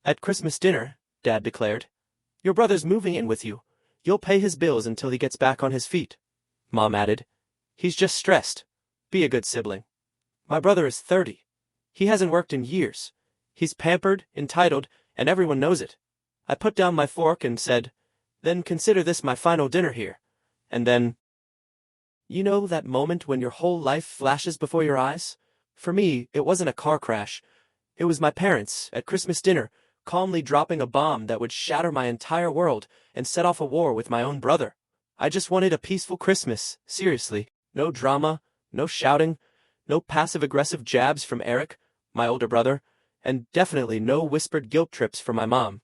At Christmas dinner, Dad declared. Your brother's moving in with you. You'll pay his bills until he gets back on his feet. Mom added. He's just stressed. Be a good sibling. My brother is 30. He hasn't worked in years. He's pampered, entitled, and everyone knows it. I put down my fork and said, then consider this my final dinner here. And then, you know that moment when your whole life flashes before your eyes? For me, it wasn't a car crash. It was my parents, at Christmas dinner, calmly dropping a bomb that would shatter my entire world and set off a war with my own brother. I just wanted a peaceful Christmas, seriously. No drama, no shouting, no passive-aggressive jabs from Eric, my older brother, and definitely no whispered guilt trips from my mom.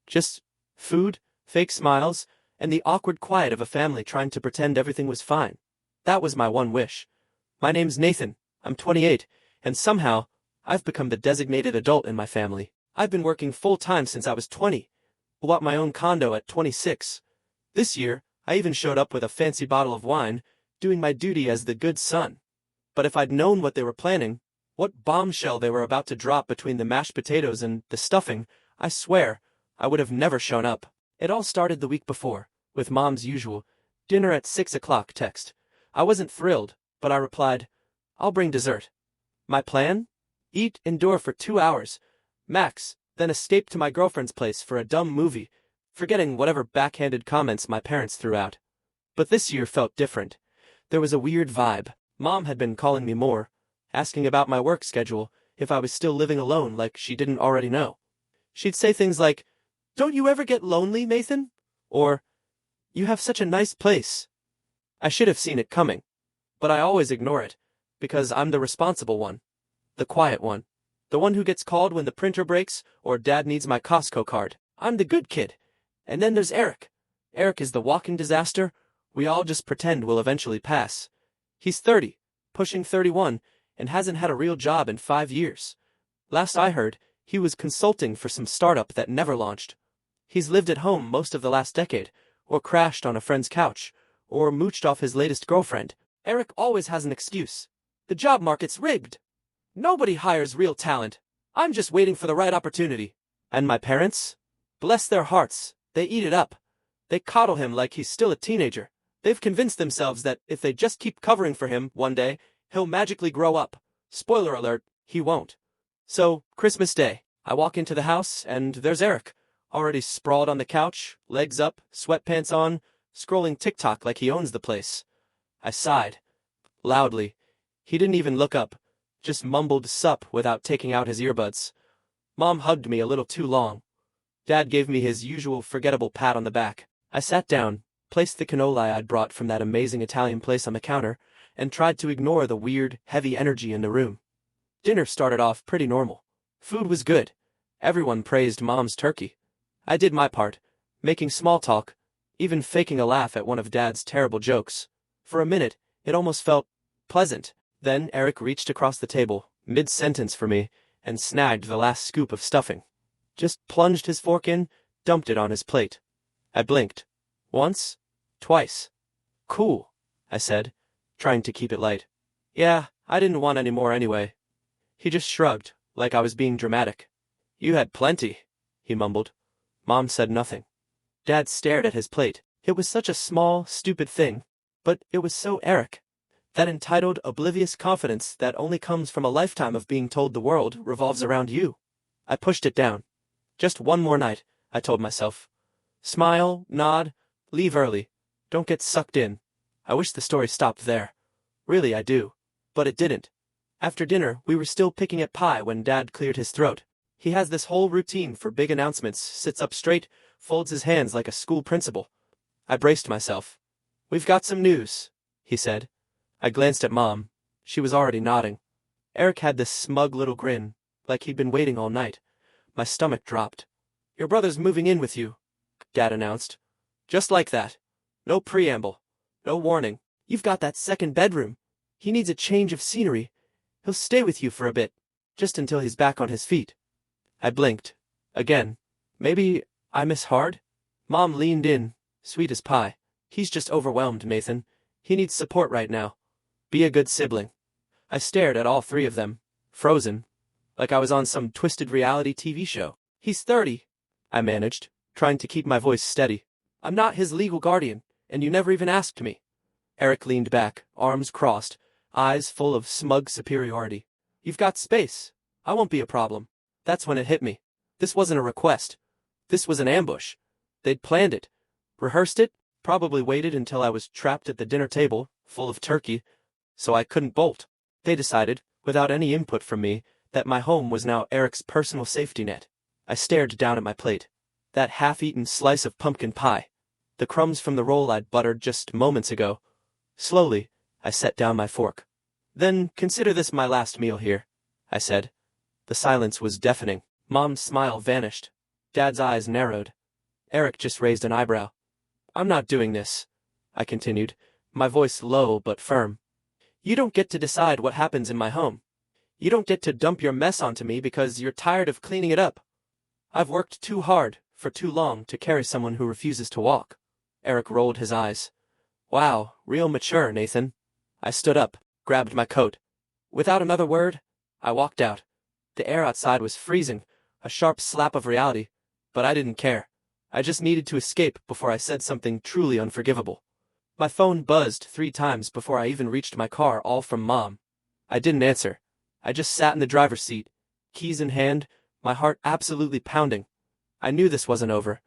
Just food, fake smiles, and the awkward quiet of a family trying to pretend everything was fine. That was my one wish. My name's Nathan, I'm 28, and somehow, I've become the designated adult in my family. I've been working full-time since I was 20. Bought my own condo at 26. This year, I even showed up with a fancy bottle of wine, doing my duty as the good son. But if I'd known what they were planning, what bombshell they were about to drop between the mashed potatoes and the stuffing, I swear, I would have never shown up. It all started the week before, with Mom's usual, dinner at 6 o'clock text. I wasn't thrilled, but I replied, I'll bring dessert. My plan? Eat, endure for 2 hours, max, then escape to my girlfriend's place for a dumb movie, forgetting whatever backhanded comments my parents threw out. But this year felt different. There was a weird vibe. Mom had been calling me more, asking about my work schedule, if I was still living alone like she didn't already know. She'd say things like, don't you ever get lonely, Nathan? Or, you have such a nice place. I should have seen it coming. But I always ignore it, because I'm the responsible one. The quiet one. The one who gets called when the printer breaks or Dad needs my Costco card. I'm the good kid. And then there's Eric. Eric is the walking disaster. We all just pretend will eventually pass. He's 30, pushing 31, and hasn't had a real job in 5 years. Last I heard, he was consulting for some startup that never launched. He's lived at home most of the last decade, or crashed on a friend's couch, or mooched off his latest girlfriend. Eric always has an excuse. The job market's rigged. Nobody hires real talent. I'm just waiting for the right opportunity. And my parents? Bless their hearts, they eat it up. They coddle him like he's still a teenager. They've convinced themselves that if they just keep covering for him one day, he'll magically grow up. Spoiler alert, he won't. So, Christmas Day, I walk into the house and there's Eric, already sprawled on the couch, legs up, sweatpants on, scrolling TikTok like he owns the place. I sighed. Loudly. He didn't even look up, just mumbled sup without taking out his earbuds. Mom hugged me a little too long. Dad gave me his usual forgettable pat on the back. I sat down, placed the cannoli I'd brought from that amazing Italian place on the counter, and tried to ignore the weird, heavy energy in the room. Dinner started off pretty normal. Food was good. Everyone praised Mom's turkey. I did my part, making small talk, even faking a laugh at one of Dad's terrible jokes. For a minute, it almost felt pleasant. Then Eric reached across the table, mid-sentence for me, and snagged the last scoop of stuffing. Just plunged his fork in, dumped it on his plate. I blinked. Once, twice. Cool, I said, trying to keep it light. Yeah, I didn't want any more anyway. He just shrugged, like I was being dramatic. You had plenty, he mumbled. Mom said nothing. Dad stared at his plate. It was such a small, stupid thing, but it was so Eric. That entitled, oblivious confidence that only comes from a lifetime of being told the world revolves around you. I pushed it down. Just one more night, I told myself. Smile, nod, leave early. Don't get sucked in. I wish the story stopped there. Really, I do. But it didn't. After dinner, we were still picking at pie when Dad cleared his throat. He has this whole routine for big announcements, sits up straight, folds his hands like a school principal. I braced myself. We've got some news, he said. I glanced at Mom. She was already nodding. Eric had this smug little grin, like he'd been waiting all night. My stomach dropped. Your brother's moving in with you, Dad announced. Just like that. No preamble. No warning. You've got that second bedroom. He needs a change of scenery. He'll stay with you for a bit, just until he's back on his feet. I blinked. Again. Maybe I miss hard? Mom leaned in, sweet as pie. He's just overwhelmed, Nathan. He needs support right now. Be a good sibling. I stared at all three of them, frozen, like I was on some twisted reality TV show. He's 30, I managed, trying to keep my voice steady. I'm not his legal guardian, and you never even asked me. Eric leaned back, arms crossed, eyes full of smug superiority. You've got space. I won't be a problem. That's when it hit me. This wasn't a request. This was an ambush. They'd planned it, rehearsed it, probably waited until I was trapped at the dinner table, full of turkey, so I couldn't bolt. They decided, without any input from me, that my home was now Eric's personal safety net. I stared down at my plate. That half-eaten slice of pumpkin pie. The crumbs from the roll I'd buttered just moments ago. Slowly, I set down my fork. Then consider this my last meal here, I said. The silence was deafening. Mom's smile vanished. Dad's eyes narrowed. Eric just raised an eyebrow. I'm not doing this, I continued, my voice low but firm. You don't get to decide what happens in my home. You don't get to dump your mess onto me because you're tired of cleaning it up. I've worked too hard, for too long, to carry someone who refuses to walk. Eric rolled his eyes. Wow, real mature, Nathan. I stood up, grabbed my coat. Without another word, I walked out. The air outside was freezing, a sharp slap of reality, but I didn't care. I just needed to escape before I said something truly unforgivable. My phone buzzed 3 times before I even reached my car, all from Mom. I didn't answer. I just sat in the driver's seat, keys in hand, my heart absolutely pounding. I knew this wasn't over.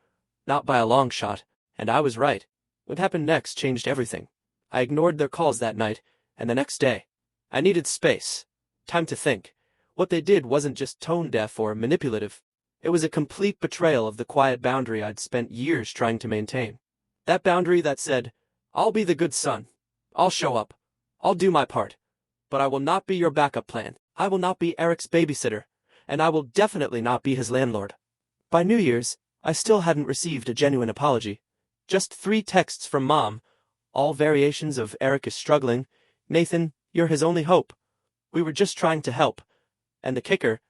Not by a long shot, and I was right. What happened next changed everything. I ignored their calls that night, and the next day. I needed space. Time to think. What they did wasn't just tone-deaf or manipulative. It was a complete betrayal of the quiet boundary I'd spent years trying to maintain. That boundary that said, I'll be the good son. I'll show up. I'll do my part. But I will not be your backup plan. I will not be Eric's babysitter. And I will definitely not be his landlord. By New Year's, I still hadn't received a genuine apology. Just 3 texts from Mom, all variations of Eric is struggling. Nathan, you're his only hope. We were just trying to help. And the kicker,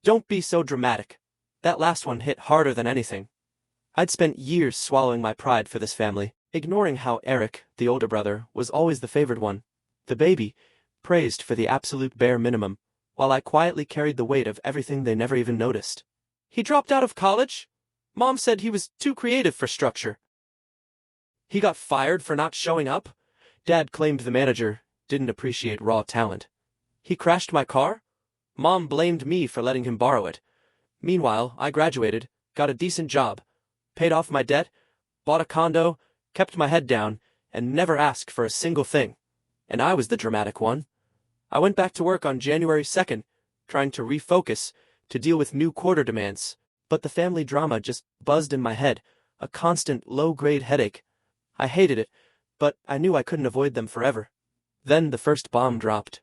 don't be so dramatic. That last one hit harder than anything. I'd spent years swallowing my pride for this family, ignoring how Eric, the older brother, was always the favored one. The baby, praised for the absolute bare minimum, while I quietly carried the weight of everything they never even noticed. He dropped out of college? Mom said he was too creative for structure. He got fired for not showing up? Dad claimed the manager didn't appreciate raw talent. He crashed my car? Mom blamed me for letting him borrow it. Meanwhile, I graduated, got a decent job, paid off my debt, bought a condo, kept my head down, and never asked for a single thing. And I was the dramatic one. I went back to work on January 2nd, trying to refocus, to deal with new quarter demands. But the family drama just buzzed in my head, a constant low-grade headache. I hated it, but I knew I couldn't avoid them forever. Then the first bomb dropped.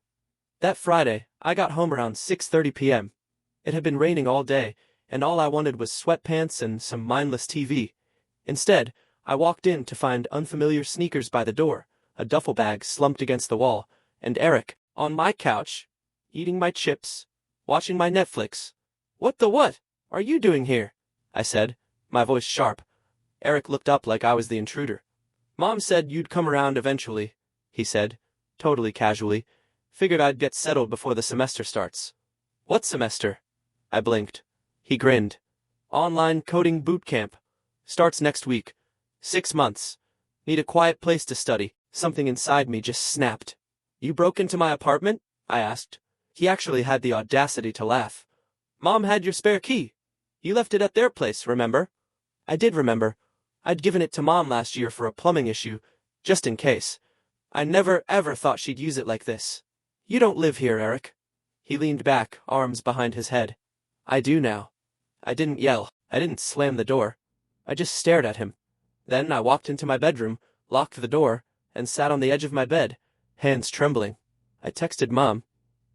That Friday, I got home around 6:30 p.m. It had been raining all day, and all I wanted was sweatpants and some mindless TV. Instead, I walked in to find unfamiliar sneakers by the door, a duffel bag slumped against the wall, and Eric, on my couch, eating my chips, watching my Netflix. What are you doing here? I said, my voice sharp. Eric looked up like I was the intruder. Mom said you'd come around eventually, he said, totally casually. Figured I'd get settled before the semester starts. What semester? I blinked. He grinned. Online coding boot camp. Starts next week. 6 months. Need a quiet place to study. Something inside me just snapped. You broke into my apartment? I asked. He actually had the audacity to laugh. Mom had your spare key. You left it at their place, remember? I did remember. I'd given it to Mom last year for a plumbing issue, just in case. I never ever thought she'd use it like this. You don't live here, Eric. He leaned back, arms behind his head. I do now. I didn't yell. I didn't slam the door. I just stared at him. Then I walked into my bedroom, locked the door, and sat on the edge of my bed, hands trembling. I texted Mom.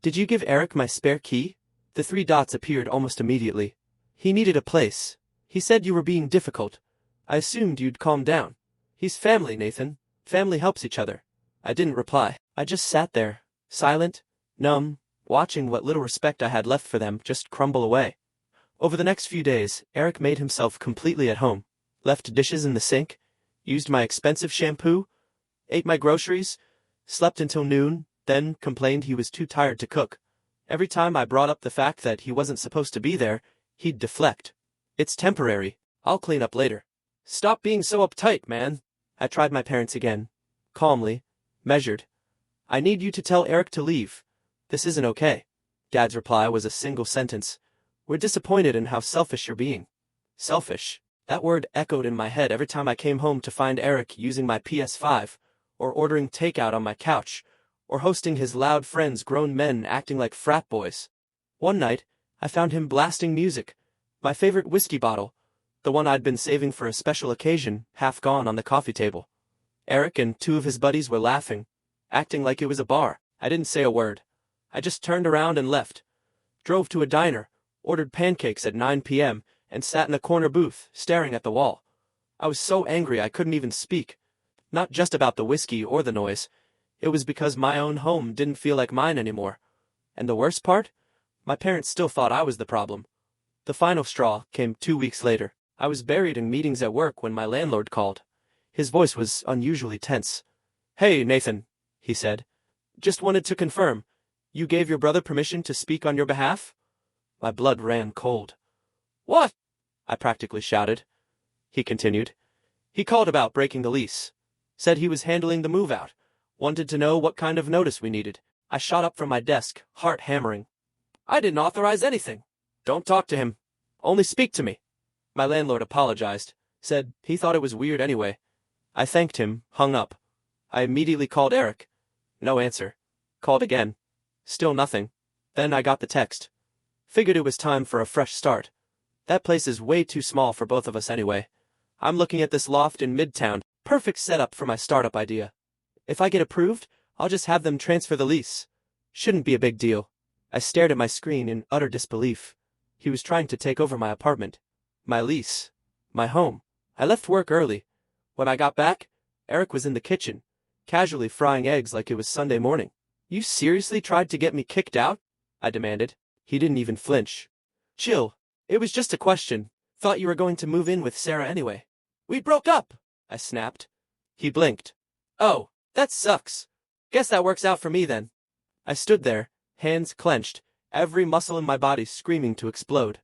Did you give Eric my spare key? The 3 dots appeared almost immediately. He needed a place. He said you were being difficult. I assumed you'd calm down. He's family, Nathan. Family helps each other. I didn't reply. I just sat there, silent, numb, watching what little respect I had left for them just crumble away. Over the next few days, Eric made himself completely at home, left dishes in the sink, used my expensive shampoo, ate my groceries, slept until noon, then complained he was too tired to cook. Every time I brought up the fact that he wasn't supposed to be there, he'd deflect. It's temporary. I'll clean up later. Stop being so uptight, man. I tried my parents again. Calmly. Measured. I need you to tell Eric to leave. This isn't okay. Dad's reply was a single sentence. We're disappointed in how selfish you're being. Selfish. That word echoed in my head every time I came home to find Eric using my PS5, or ordering takeout on my couch, or hosting his loud friends, grown men acting like frat boys. One night, I found him blasting music. My favorite whiskey bottle, the one I'd been saving for a special occasion, half gone on the coffee table. Eric and two of his buddies were laughing, acting like it was a bar. I didn't say a word. I just turned around and left. Drove to a diner, ordered pancakes at 9 p.m., and sat in a corner booth, staring at the wall. I was so angry I couldn't even speak. Not just about the whiskey or the noise. It was because my own home didn't feel like mine anymore. And the worst part? My parents still thought I was the problem. The final straw came 2 weeks later. I was buried in meetings at work when my landlord called. His voice was unusually tense. "Hey, Nathan," he said. "Just wanted to confirm. You gave your brother permission to speak on your behalf?" My blood ran cold. "What?" I practically shouted. He continued. "He called about breaking the lease. Said he was handling the move-out. Wanted to know what kind of notice we needed." I shot up from my desk, heart hammering. "I didn't authorize anything. Don't talk to him. Only speak to me." My landlord apologized, said he thought it was weird anyway. I thanked him, hung up. I immediately called Eric. No answer. Called again. Still nothing. Then I got the text. Figured it was time for a fresh start. That place is way too small for both of us anyway. I'm looking at this loft in Midtown. Perfect setup for my startup idea. If I get approved, I'll just have them transfer the lease. Shouldn't be a big deal. I stared at my screen in utter disbelief. He was trying to take over my apartment. My lease. My home. I left work early. When I got back, Eric was in the kitchen, casually frying eggs like it was Sunday morning. "You seriously tried to get me kicked out?" I demanded. He didn't even flinch. "Chill. It was just a question. Thought you were going to move in with Sarah anyway." "We broke up," I snapped. He blinked. "Oh, that sucks. Guess that works out for me then." I stood there, hands clenched, every muscle in my body screaming to explode.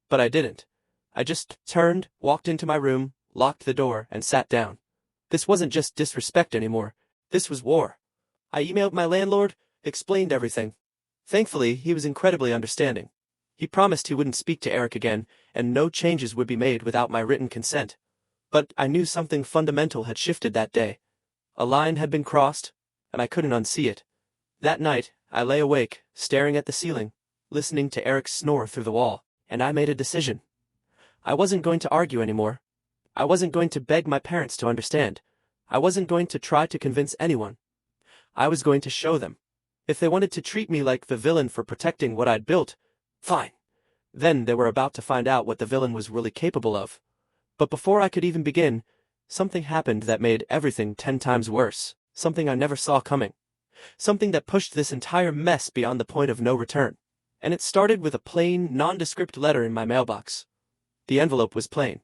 But I didn't. I just turned, walked into my room, locked the door, and sat down. This wasn't just disrespect anymore. This was war. I emailed my landlord, explained everything. Thankfully, he was incredibly understanding. He promised he wouldn't speak to Eric again, and no changes would be made without my written consent. But I knew something fundamental had shifted that day. A line had been crossed, and I couldn't unsee it. That night, I lay awake, staring at the ceiling, listening to Eric snore through the wall, and I made a decision. I wasn't going to argue anymore. I wasn't going to beg my parents to understand. I wasn't going to try to convince anyone. I was going to show them. If they wanted to treat me like the villain for protecting what I'd built, fine. Then they were about to find out what the villain was really capable of. But before I could even begin, something happened that made everything 10 times worse. Something I never saw coming. Something that pushed this entire mess beyond the point of no return. And it started with a plain, nondescript letter in my mailbox. The envelope was plain.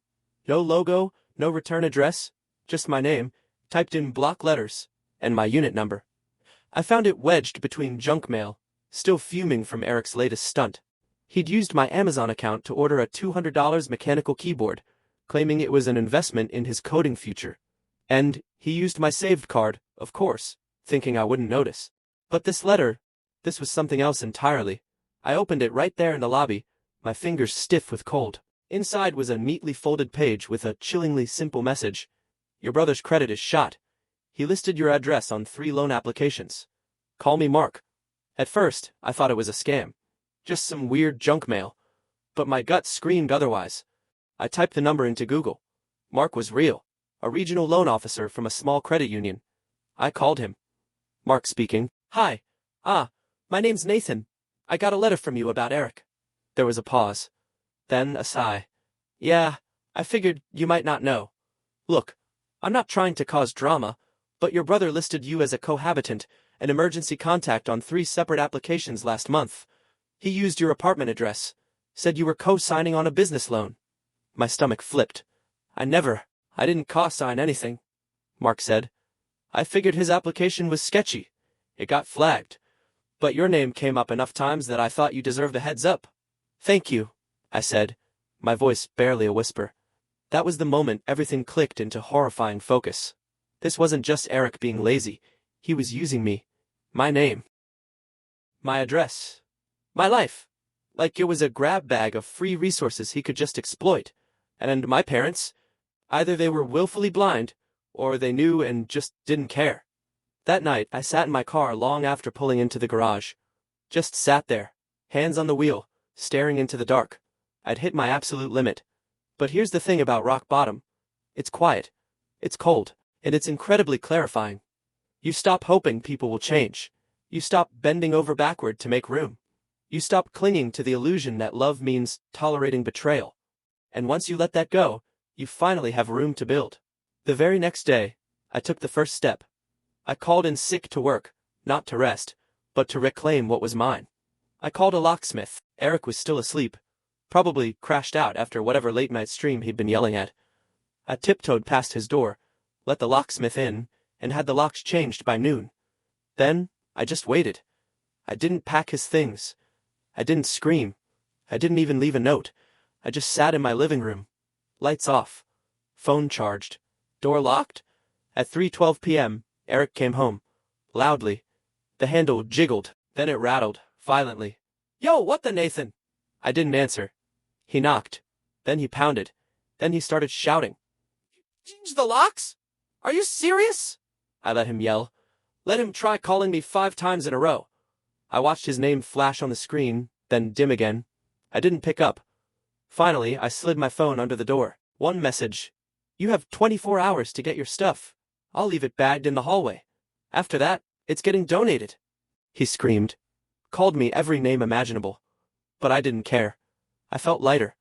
No logo, no return address, just my name, typed in block letters, and my unit number. I found it wedged between junk mail, still fuming from Eric's latest stunt. He'd used my Amazon account to order a $200 mechanical keyboard, claiming it was an investment in his coding future. And he used my saved card, of course, thinking I wouldn't notice. But this letter, this was something else entirely. I opened it right there in the lobby, my fingers stiff with cold. Inside was a neatly folded page with a chillingly simple message. "Your brother's credit is shot. He listed your address on 3 loan applications. Call me Mark." At first, I thought it was a scam. Just some weird junk mail. But my gut screamed otherwise. I typed the number into Google. Mark was real. A regional loan officer from a small credit union. I called him. "Mark speaking." "Hi. My name's Nathan. I got a letter from you about Eric." There was a pause. Then a sigh. "Yeah, I figured you might not know. Look, I'm not trying to cause drama, but your brother listed you as a cohabitant, an emergency contact on 3 separate applications last month. He used your apartment address. Said you were co-signing on a business loan." My stomach flipped. I didn't co-sign anything," Mark said. "I figured his application was sketchy. It got flagged. But your name came up enough times that I thought you deserved a heads up." "Thank you," I said. my voice barely a whisper. That was the moment everything clicked into horrifying focus. This wasn't just Eric being lazy. He was using me. My name. My address. My life. Like it was a grab bag of free resources he could just exploit. And my parents? Either they were willfully blind, or they knew and just didn't care. That night, I sat in my car long after pulling into the garage. Just sat there, hands on the wheel, staring into the dark. I'd hit my absolute limit. But here's the thing about rock bottom. It's quiet. It's cold. And it's incredibly clarifying. You stop hoping people will change. You stop bending over backward to make room. You stop clinging to the illusion that love means tolerating betrayal. And once you let that go, you finally have room to build. The very next day, I took the first step. I called in sick to work, not to rest, but to reclaim what was mine. I called a locksmith. Eric was still asleep, probably crashed out after whatever late-night stream he'd been yelling at. I tiptoed past his door, let the locksmith in, and had the locks changed by noon. Then, I just waited. I didn't pack his things. I didn't scream. I didn't even leave a note. I just sat in my living room. Lights off. Phone charged. Door locked. At 3:12 p.m., Eric came home. Loudly. The handle jiggled, then it rattled, violently. "Yo, what the Nathan?" I didn't answer. He knocked. Then he pounded. Then he started shouting. "Change the locks? Are you serious?" I let him yell. Let him try calling me 5 times in a row. I watched his name flash on the screen, then dim again. I didn't pick up. Finally, I slid my phone under the door. One message. "You have 24 hours to get your stuff. I'll leave it bagged in the hallway. After that, it's getting donated." He screamed. Called me every name imaginable. But I didn't care. I felt lighter.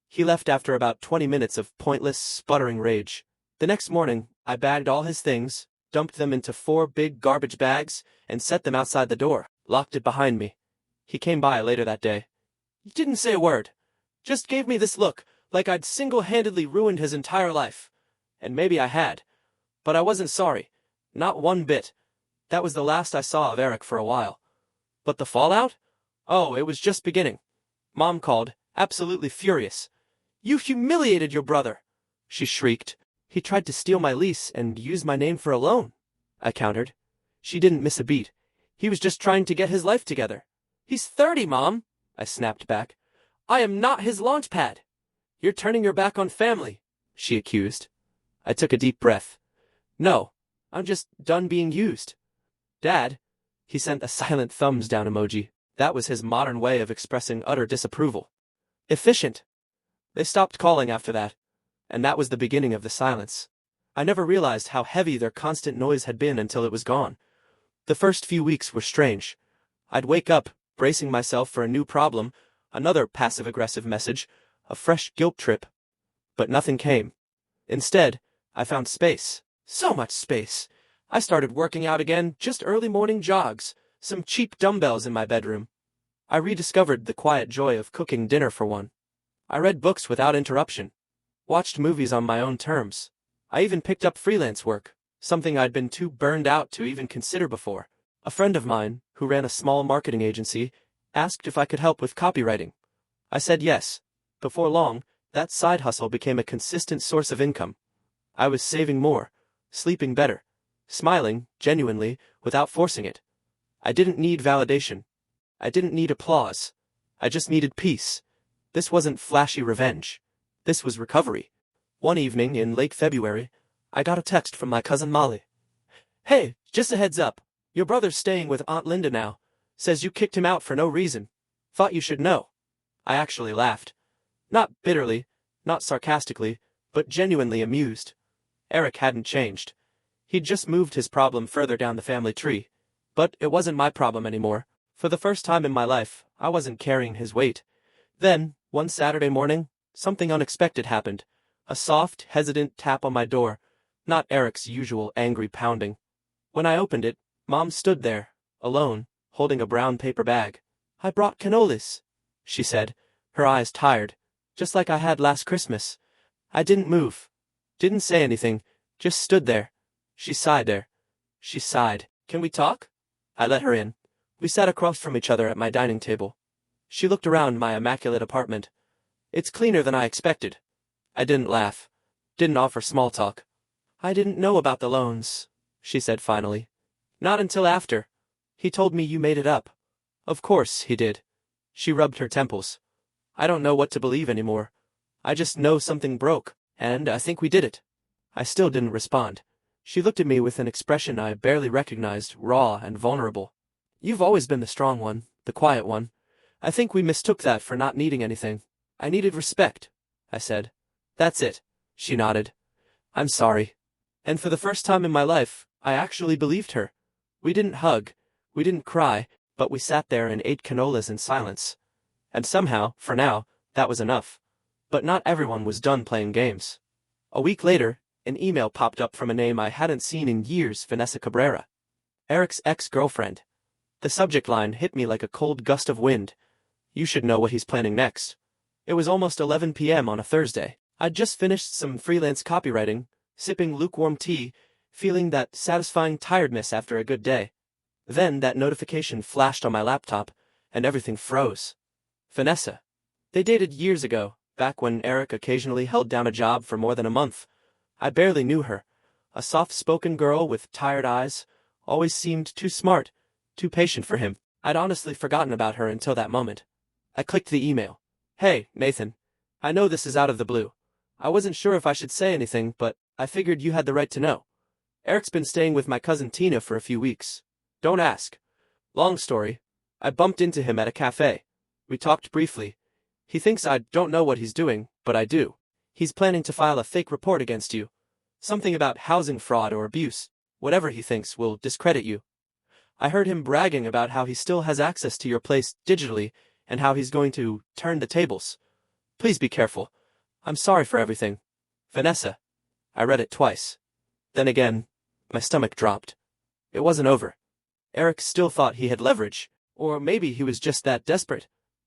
He left after about 20 minutes of pointless, sputtering rage. The next morning, I bagged all his things, dumped them into 4 big garbage bags, and set them outside the door, locked it behind me. He came by later that day. He didn't say a word. Just gave me this look, like I'd single-handedly ruined his entire life. And maybe I had. But I wasn't sorry. Not one bit. That was the last I saw of Eric for a while. But the fallout? Oh, it was just beginning. Mom called, absolutely furious. "You humiliated your brother!" she shrieked. "He tried to steal my lease and use my name for a loan," I countered. She didn't miss a beat. "He was just trying to get his life together." "He's 30, Mom," I snapped back. "I am not his launch pad." "You're turning your back on family," she accused. I took a deep breath. "No, I'm just done being used." "Dad," he sent a silent thumbs down emoji. That was his modern way of expressing utter disapproval. Efficient. They stopped calling after that. And that was the beginning of the silence. I never realized how heavy their constant noise had been until it was gone. The first few weeks were strange. I'd wake up, bracing myself for a new problem, another passive-aggressive message, a fresh guilt trip. But nothing came. Instead, I found space. So much space. I started working out again, just early morning jogs, some cheap dumbbells in my bedroom. I rediscovered the quiet joy of cooking dinner for one. I read books without interruption. Watched movies on my own terms. I even picked up freelance work, something I'd been too burned out to even consider before. A friend of mine, who ran a small marketing agency, asked if I could help with copywriting. I said yes. Before long, that side hustle became a consistent source of income. I was saving more, sleeping better, smiling, genuinely, without forcing it. I didn't need validation. I didn't need applause. I just needed peace. This wasn't flashy revenge. This was recovery. One evening in late February, I got a text from my cousin Molly. "Hey, just a heads up. Your brother's staying with Aunt Linda now. Says you kicked him out for no reason. Thought you should know." I actually laughed. Not bitterly, not sarcastically, but genuinely amused. Eric hadn't changed. He'd just moved his problem further down the family tree. But it wasn't my problem anymore. For the first time in my life, I wasn't carrying his weight. Then, one Saturday morning, something unexpected happened. A soft, hesitant tap on my door. Not Eric's usual angry pounding. When I opened it, Mom stood there, alone, holding a brown paper bag. "I brought cannolis," she said, her eyes tired, just like I had last Christmas. I didn't move. Didn't say anything, just stood there. She sighed. "Can we talk?" I let her in. We sat across from each other at my dining table. She looked around my immaculate apartment. It's cleaner than I expected. I didn't laugh. Didn't offer small talk. I didn't know about the loans, she said finally. Not until after. He told me you made it up. Of course he did. She rubbed her temples. I don't know what to believe anymore. I just know something broke, and I think we did it. I still didn't respond. She looked at me with an expression I barely recognized, raw and vulnerable. You've always been the strong one, the quiet one. I think we mistook that for not needing anything. I needed respect, I said. That's it, she nodded. I'm sorry. And for the first time in my life, I actually believed her. We didn't hug, we didn't cry, but we sat there and ate cannolis in silence. And somehow, for now, that was enough. But not everyone was done playing games. A week later, an email popped up from a name I hadn't seen in years, Vanessa Cabrera. Eric's ex-girlfriend. The subject line hit me like a cold gust of wind. You should know what he's planning next. It was almost 11 p.m. on a Thursday. I'd just finished some freelance copywriting, sipping lukewarm tea, feeling that satisfying tiredness after a good day. Then that notification flashed on my laptop, and everything froze. Vanessa. They dated years ago, back when Eric occasionally held down a job for more than a month. I barely knew her. A soft-spoken girl with tired eyes, always seemed too smart, too patient for him. I'd honestly forgotten about her until that moment. I clicked the email. Hey, Nathan. I know this is out of the blue. I wasn't sure if I should say anything, but I figured you had the right to know. Eric's been staying with my cousin Tina for a few weeks. Don't ask. Long story. I bumped into him at a cafe. We talked briefly. He thinks I don't know what he's doing, but I do. He's planning to file a fake report against you. Something about housing fraud or abuse. Whatever he thinks will discredit you. I heard him bragging about how he still has access to your place digitally and how he's going to turn the tables. Please be careful. I'm sorry for everything. Vanessa. I read it twice. Then again, my stomach dropped. It wasn't over. Eric still thought he had leverage, or maybe he was just that desperate.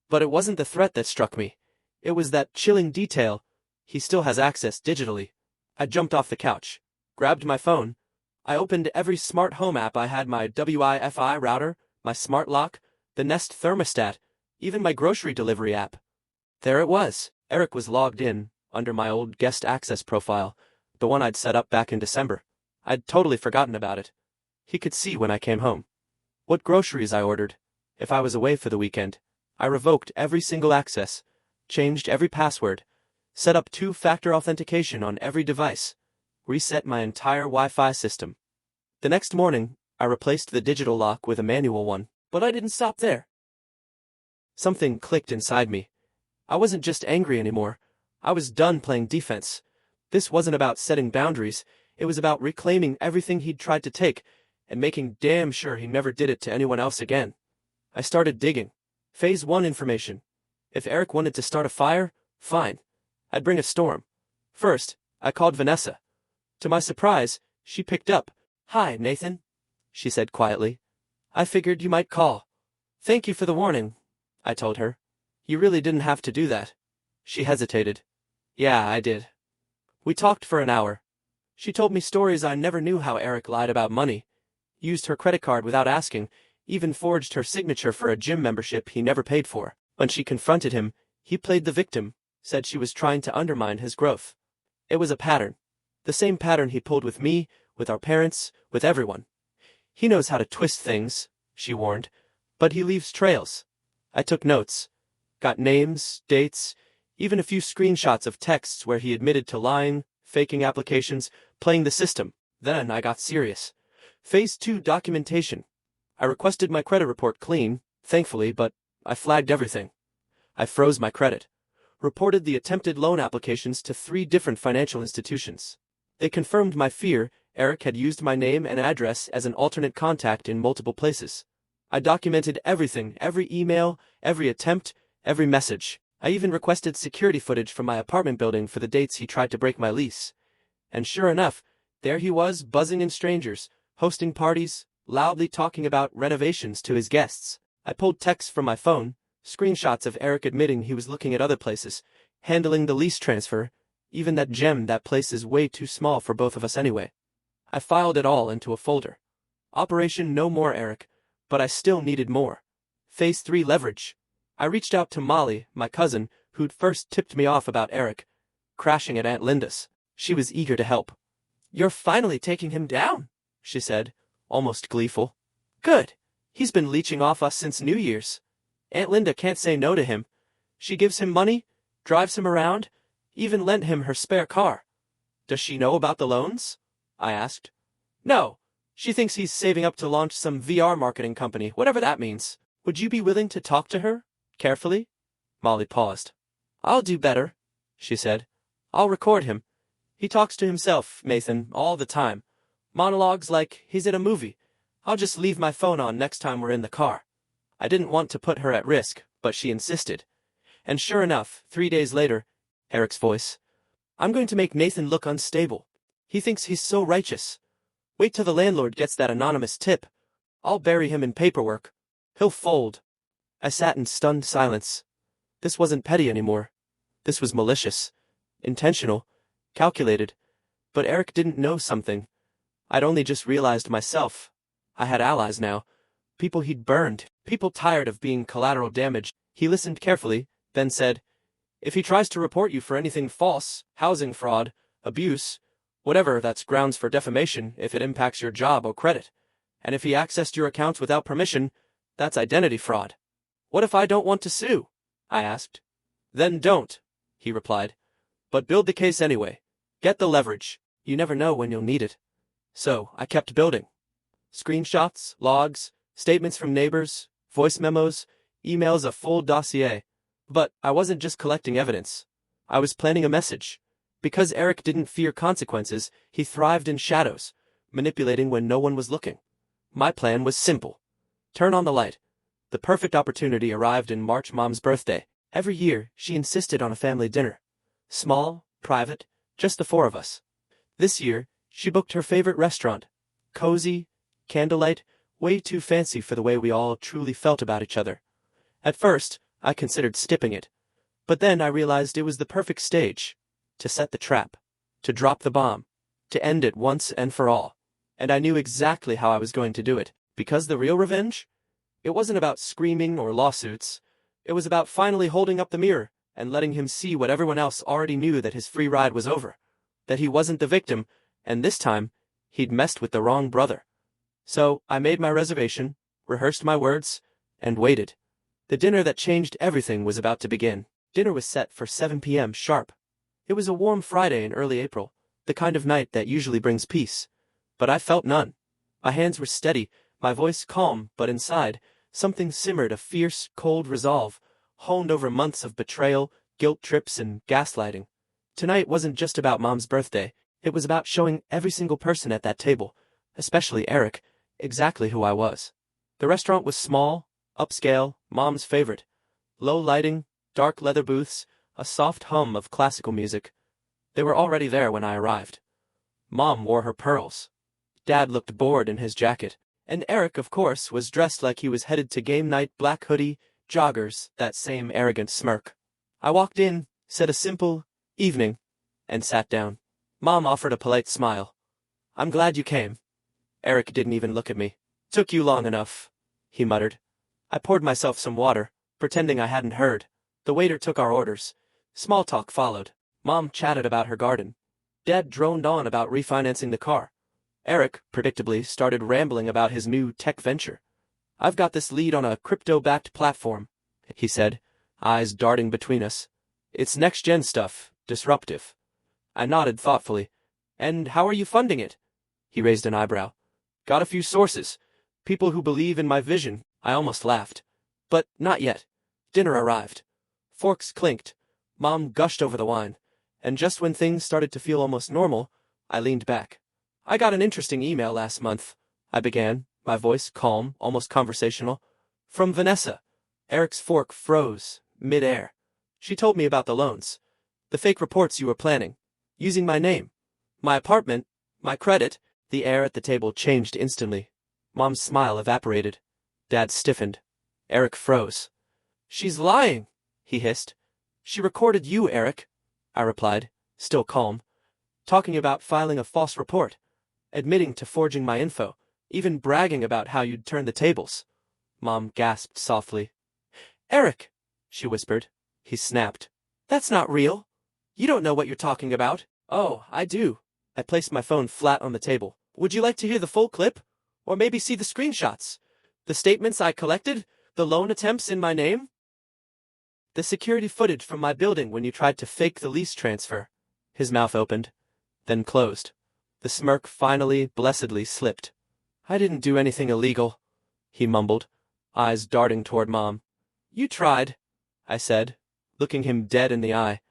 But it wasn't the threat that struck me. It was that chilling detail. He still has access digitally. I jumped off the couch, grabbed my phone. I opened every smart home app. I had my Wi-Fi router, my smart lock, the Nest thermostat, even my grocery delivery app. There it was. Eric was logged in, under my old guest access profile, the one I'd set up back in December. I'd totally forgotten about it. He could see when I came home. What groceries I ordered, if I was away for the weekend. I revoked every single access, changed every password, set up two-factor authentication on every device, reset my entire Wi-Fi system. The next morning, I replaced the digital lock with a manual one, but I didn't stop there. Something clicked inside me. I wasn't just angry anymore. I was done playing defense. This wasn't about setting boundaries. It was about reclaiming everything he'd tried to take and making damn sure he never did it to anyone else again. I started digging. Phase 1 information. If Eric wanted to start a fire, fine. I'd bring a storm. First, I called Vanessa. To my surprise, she picked up. Hi, Nathan, she said quietly. I figured you might call. Thank you for the warning, I told her. You really didn't have to do that. She hesitated. Yeah, I did. We talked for an hour. She told me stories I never knew, how Eric lied about money, used her credit card without asking, even forged her signature for a gym membership he never paid for. When she confronted him, he played the victim, said she was trying to undermine his growth. It was a pattern. The same pattern he pulled with me, with our parents, with everyone. He knows how to twist things, she warned, but he leaves trails. I took notes. Got names, dates, even a few screenshots of texts where he admitted to lying, faking applications, playing the system. Then I got serious. Phase 2 documentation. I requested my credit report clean, thankfully, but I flagged everything. I froze my credit. Reported the attempted loan applications to 3 different financial institutions. They confirmed my fear. Eric had used my name and address as an alternate contact in multiple places. I documented everything, every email, every attempt, every message. I even requested security footage from my apartment building for the dates he tried to break my lease. And sure enough, there he was, buzzing in strangers, hosting parties, loudly talking about renovations to his guests. I pulled texts from my phone, screenshots of Eric admitting he was looking at other places, handling the lease transfer, even that gem. That place is way too small for both of us anyway. I filed it all into a folder. Operation No More Eric, but I still needed more. Phase 3 leverage. I reached out to Molly, my cousin, who'd first tipped me off about Eric crashing at Aunt Linda's. She was eager to help. "You're finally taking him down," she said, almost gleeful. "Good. He's been leeching off us since New Year's. Aunt Linda can't say no to him. She gives him money, drives him around, even lent him her spare car." "Does she know about the loans?" I asked. "No. She thinks he's saving up to launch some VR marketing company, whatever that means. Would you be willing to talk to her? Carefully?" Molly paused. "I'll do better," she said. "I'll record him. He talks to himself, Nathan, all the time. Monologues like he's at a movie. I'll just leave my phone on next time we're in the car." I didn't want to put her at risk, but she insisted. And sure enough, 3 days later, Eric's voice. "I'm going to make Nathan look unstable. He thinks he's so righteous. Wait till the landlord gets that anonymous tip. I'll bury him in paperwork. He'll fold." I sat in stunned silence. This wasn't petty anymore. This was malicious, intentional, calculated. But Eric didn't know something. I'd only just realized myself. I had allies now. People he'd burned. People tired of being collateral damage. He listened carefully, then said, "If he tries to report you for anything false, housing fraud, abuse, whatever, that's grounds for defamation if it impacts your job or credit. And if he accessed your accounts without permission, that's identity fraud." "What if I don't want to sue?" I asked. "Then don't," he replied. "But build the case anyway. Get the leverage. You never know when you'll need it." So I kept building. Screenshots, logs, statements from neighbors, voice memos, emails, a full dossier. But I wasn't just collecting evidence. I was planning a message. Because Eric didn't fear consequences, he thrived in shadows, manipulating when no one was looking. My plan was simple. Turn on the light. The perfect opportunity arrived in March, Mom's birthday. Every year, she insisted on a family dinner. Small, private, just the four of us. This year, she booked her favorite restaurant. Cozy, candlelight, way too fancy for the way we all truly felt about each other. At first, I considered skipping it. But then I realized it was the perfect stage. To set the trap. To drop the bomb. To end it once and for all. And I knew exactly how I was going to do it. Because the real revenge? It wasn't about screaming or lawsuits. It was about finally holding up the mirror and letting him see what everyone else already knew, that his free ride was over. That he wasn't the victim, and this time, he'd messed with the wrong brother. So I made my reservation, rehearsed my words, and waited. The dinner that changed everything was about to begin. Dinner was set for 7 p.m. sharp. It was a warm Friday in early April, the kind of night that usually brings peace. But I felt none. My hands were steady, my voice calm, but inside, something simmered, a fierce, cold resolve, honed over months of betrayal, guilt trips, and gaslighting. Tonight wasn't just about Mom's birthday. It was about showing every single person at that table, especially Eric, exactly who I was. The restaurant was small, upscale, Mom's favorite. Low lighting, dark leather booths, a soft hum of classical music. They were already there when I arrived. Mom wore her pearls. Dad looked bored in his jacket. And Eric, of course, was dressed like he was headed to game night, black hoodie, joggers, that same arrogant smirk. I walked in, said a simple, "Evening," and sat down. Mom offered a polite smile. "I'm glad you came." Eric didn't even look at me. "Took you long enough," he muttered. I poured myself some water, pretending I hadn't heard. The waiter took our orders. Small talk followed. Mom chatted about her garden. Dad droned on about refinancing the car. Eric, predictably, started rambling about his new tech venture. "I've got this lead on a crypto-backed platform," he said, eyes darting between us. "It's next-gen stuff, disruptive." I nodded thoughtfully. "And how are you funding it?" He raised an eyebrow. "Got a few sources. People who believe in my vision." I almost laughed. But not yet. Dinner arrived. Forks clinked. Mom gushed over the wine. And just when things started to feel almost normal, I leaned back. "I got an interesting email last month," I began, my voice calm, almost conversational. "From Vanessa." Eric's fork froze, mid-air. "She told me about the loans. The fake reports you were planning. Using my name. My apartment. My credit." The air at the table changed instantly. Mom's smile evaporated. Dad stiffened. Eric froze. "She's lying," he hissed. "She recorded you, Eric," I replied, still calm. "Talking about filing a false report. Admitting to forging my info. Even bragging about how you'd turn the tables." Mom gasped softly. "Eric," she whispered. He snapped. That's not real. You don't know what you're talking about. Oh, I do. I placed my phone flat on the table. Would you like to hear the full clip? Or maybe see the screenshots? The statements I collected? The loan attempts in my name? The security footage from my building when you tried to fake the lease transfer. His mouth opened, then closed. The smirk finally, blessedly slipped. I didn't do anything illegal, he mumbled, eyes darting toward Mom. You tried, I said, looking him dead in the eye.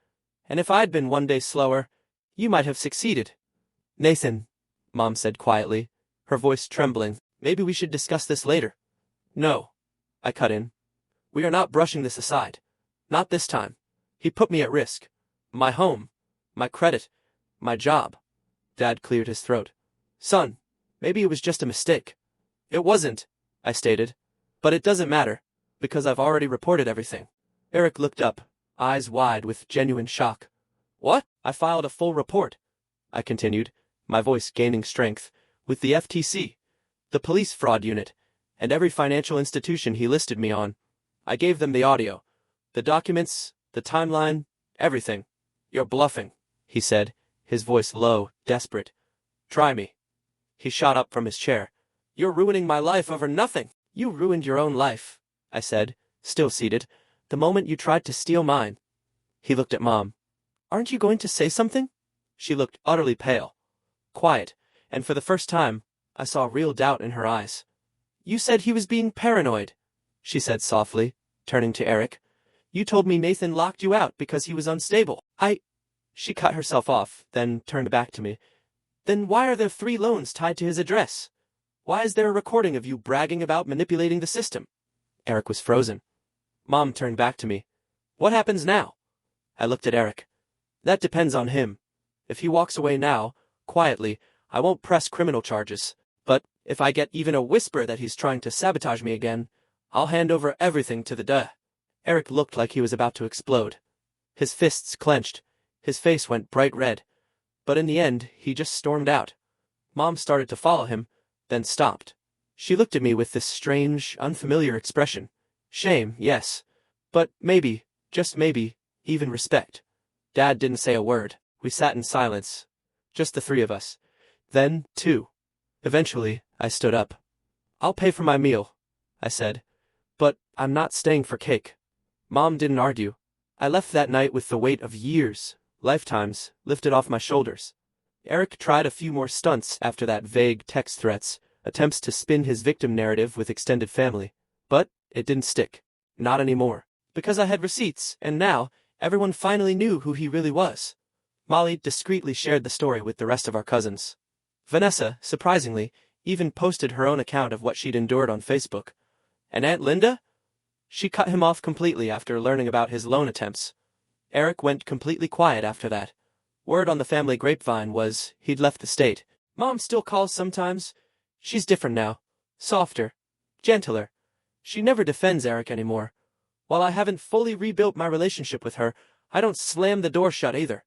And if I'd been one day slower, you might have succeeded. Nathan, Mom said quietly, her voice trembling, maybe we should discuss this later. No, I cut in. We are not brushing this aside. Not this time. He put me at risk. My home, my credit, my job. Dad cleared his throat. Son, maybe it was just a mistake. It wasn't, I stated. But it doesn't matter, because I've already reported everything. Eric looked up, eyes wide with genuine shock. What? I filed a full report, I continued, my voice gaining strength, with the FTC, the police fraud unit, and every financial institution he listed me on. I gave them the audio, the documents, the timeline, everything. You're bluffing, he said, his voice low, desperate. Try me. He shot up from his chair. You're ruining my life over nothing. You ruined your own life, I said, still seated, the moment you tried to steal mine. He looked at Mom. Aren't you going to say something? She looked utterly pale, quiet, and for the first time, I saw real doubt in her eyes. You said he was being paranoid, she said softly, turning to Eric. You told me Nathan locked you out because he was unstable. She cut herself off, then turned back to me. Then why are there 3 loans tied to his address? Why is there a recording of you bragging about manipulating the system? Eric was frozen. Mom turned back to me. What happens now? I looked at Eric. That depends on him. If he walks away now, quietly, I won't press criminal charges. But if I get even a whisper that he's trying to sabotage me again, I'll hand over everything to the duh. Eric looked like he was about to explode. His fists clenched. His face went bright red. But in the end, he just stormed out. Mom started to follow him, then stopped. She looked at me with this strange, unfamiliar expression. Shame, yes. But maybe, just maybe, even respect. Dad didn't say a word. We sat in silence. Just the 3 of us. Then, 2. Eventually, I stood up. I'll pay for my meal, I said. But I'm not staying for cake. Mom didn't argue. I left that night with the weight of years, lifetimes, lifted off my shoulders. Eric tried a few more stunts after that, vague text threats, attempts to spin his victim narrative with extended family. But it didn't stick. Not anymore. Because I had receipts, and now, everyone finally knew who he really was. Molly discreetly shared the story with the rest of our cousins. Vanessa, surprisingly, even posted her own account of what she'd endured on Facebook. And Aunt Linda? She cut him off completely after learning about his loan attempts. Eric went completely quiet after that. Word on the family grapevine was he'd left the state. Mom still calls sometimes. She's different now. Softer. Gentler. She never defends Eric anymore. While I haven't fully rebuilt my relationship with her, I don't slam the door shut either.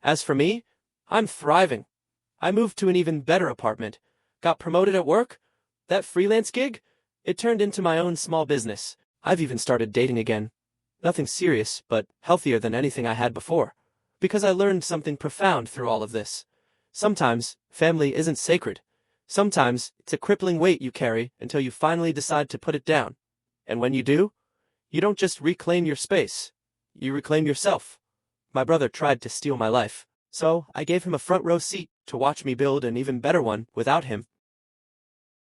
As for me, I'm thriving. I moved to an even better apartment. Got promoted at work. That freelance gig? It turned into my own small business. I've even started dating again. Nothing serious, but healthier than anything I had before. Because I learned something profound through all of this. Sometimes, family isn't sacred. Sometimes, it's a crippling weight you carry until you finally decide to put it down. And when you do, you don't just reclaim your space. You reclaim yourself. My brother tried to steal my life, so I gave him a front row seat to watch me build an even better one without him.